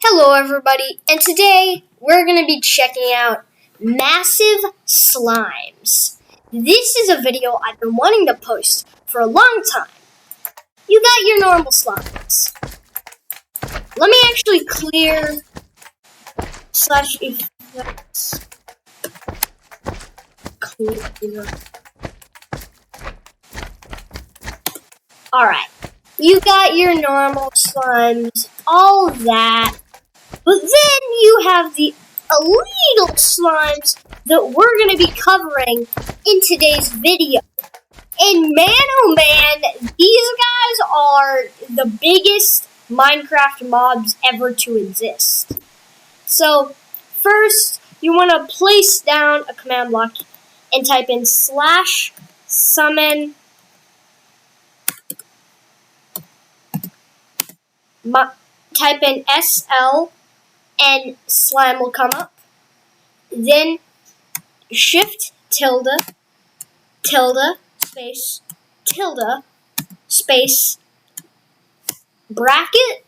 Hello everybody, and today we're going to be checking out massive slimes. This is a video I've been wanting to post for a long time. You got your normal slimes. Let me actually clear /effects. Clear. Alright, you got your normal slimes, all that. But then you have the illegal slimes that we're going to be covering in today's video. And man, oh man, these guys are the biggest Minecraft mobs ever to exist. So, first, you want to place down a command block and type in /summon type in SL and slime will come up. Then shift tilde space tilde space bracket.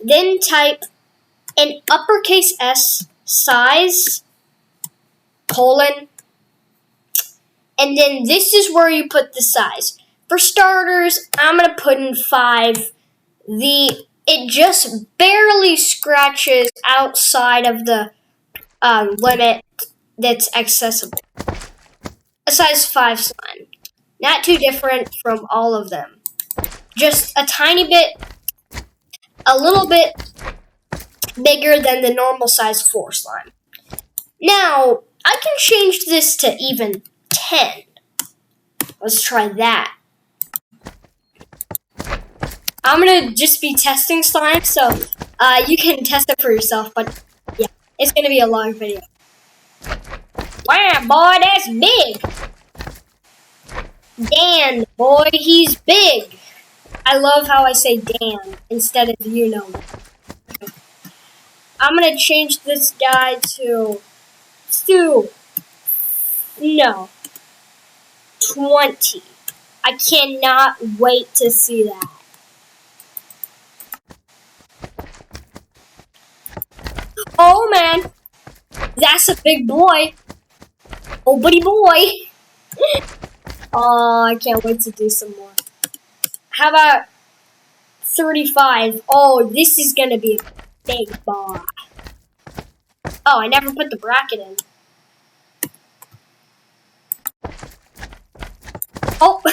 Then type in uppercase S size colon. And then this is where you put the size. For starters, I'm going to put in 5. It just barely scratches outside of the limit that's accessible. A size 5 slime. Not too different from all of them. Just a tiny bit, a little bit bigger than the normal size 4 slime. Now, I can change this to even 10. Let's try that. I'm going to just be testing slime, so you can test it for yourself, but yeah, it's going to be a long video. Wow, boy, that's big! Dan, boy, he's big! I love how I say Dan instead of you know. I'm going to change this guy to 20. I cannot wait to see that. Oh man, that's a big boy. Oh, buddy boy. Oh, I can't wait to do some more. How about 35? Oh, this is gonna be a big boy. Oh, I never put the bracket in. Oh,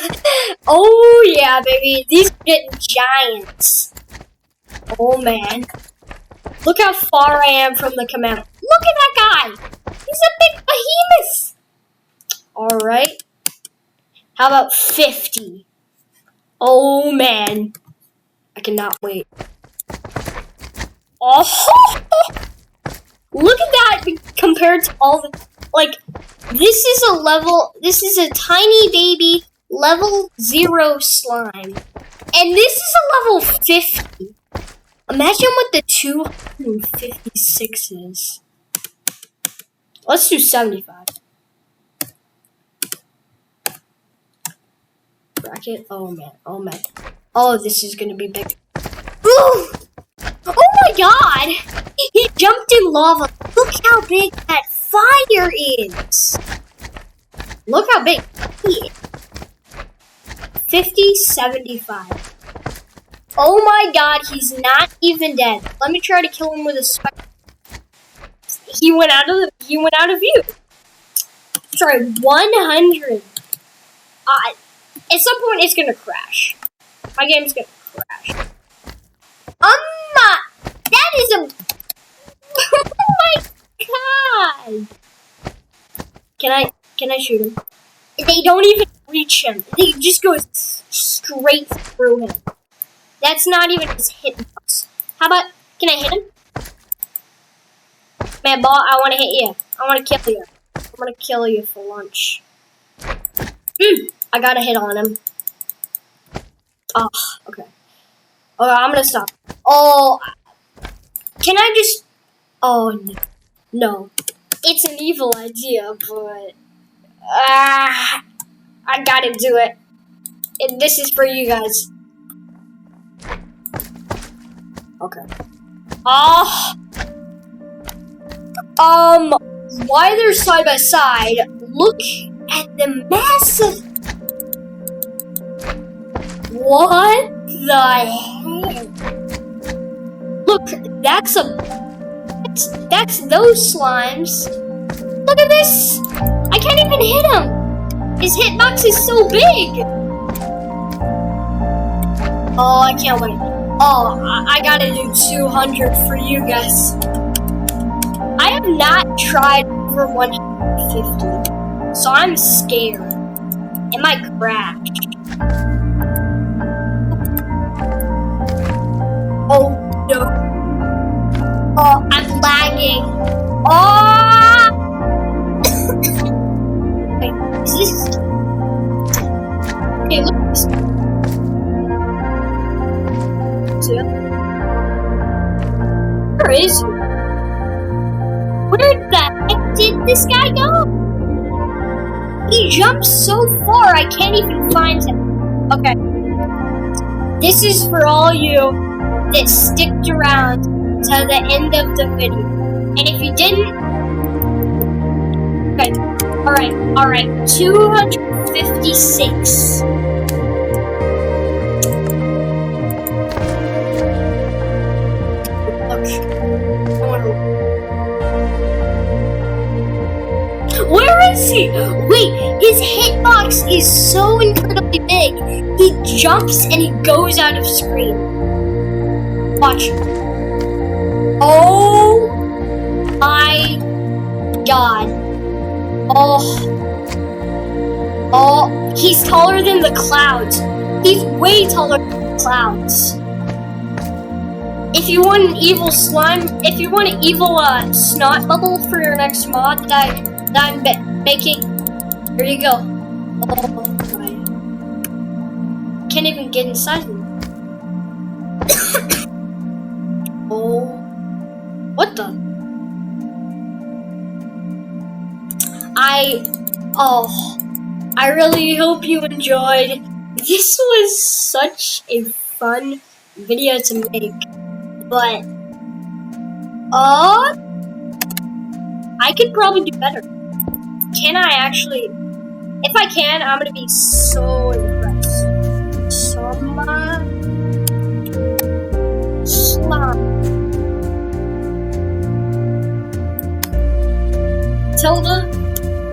oh yeah, baby. These are getting giants. Oh man. Look how far I am from the command. Look at that guy! He's a big behemoth! Alright. How about 50? Oh, man. I cannot wait. Oh! Look at that compared to all the... Like, this is a tiny baby level 0 slime. And this is a level 50. Imagine what the 256 is. Let's do 75. Bracket. Oh man. Oh man. Oh, this is gonna be big. Ooh! Oh my god! He jumped in lava. Look how big that fire is. Look how big he is. 50, 75. Oh my god, he's not even dead. Let me try to kill him with a spike. He went out of view. Try 100. At some point it's gonna crash. My game's gonna crash. That is a oh my god. Can I shoot him? They don't even reach him. They just go straight through him. That's not even his hitbox. How about, can I hit him? Man, ball, I want to hit you. I want to kill you. I want to kill you for lunch. I got a hit on him. Oh, okay. Okay, I'm going to stop. Oh, can I just, oh, no. No. It's an evil idea, but, I got to do it. This is for you guys. Okay. Ah. Why they're side by side, look at the massive... What the heck? Look, that's those slimes. Look at this! I can't even hit him! His hitbox is so big! Oh, I can't wait. Oh, I gotta do 200 for you guys. I have not tried for 150, so I'm scared. It might crash. Oh no. Oh, I'm lagging. Oh! Wait, is this? Okay, look at this. Where is he? Where the heck did this guy go? He jumped so far I can't even find him. Okay. This is for all you that sticked around to the end of the video. And if you didn't... Okay. Alright. 256. Where is he? Wait, his hitbox is so incredibly big. He jumps and he goes out of screen. Watch. Oh my god. Oh, he's taller than the clouds. He's way taller than the clouds. If you want an evil slime, if you want an evil snot bubble for your next mod that I'm making, here you go. Oh my. Can't even get inside of him. Oh. What the? I really hope you enjoyed. This was such a fun video to make. But, I could probably do better. Can I actually? If I can, I'm gonna be so impressed. Slime. Tilda?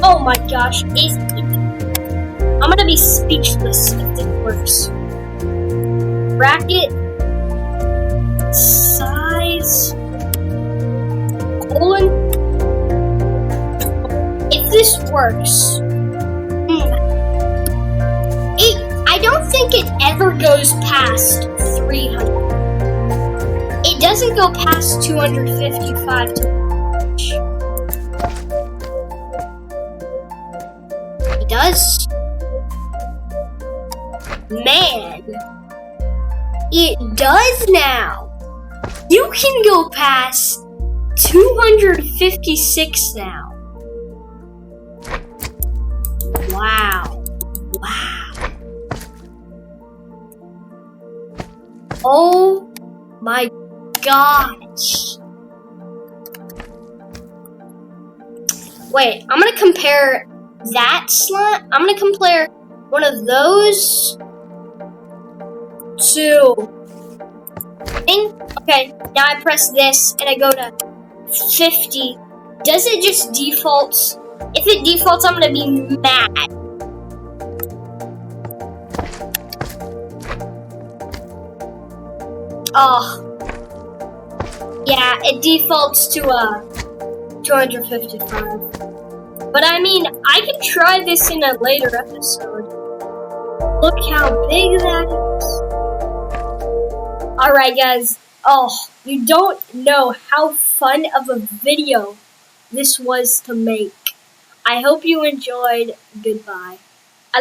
Oh my gosh, I'm gonna be speechless if this works. Bracket. Size. Colon. If this works. I don't think it ever goes past 300. It doesn't go past 255 to much. It does. Man. It does now. You can go past 256 now. Wow. Oh my gosh. Wait, I'm gonna compare that slime. I'm gonna compare one of those to... Okay, now I press this and I go to 50. Does it just default? If it defaults, I'm gonna be mad. Oh. Yeah, it defaults to 255. But I mean, I can try this in a later episode. Look how big that is. Alright guys, you don't know how fun of a video this was to make. I hope you enjoyed. Goodbye.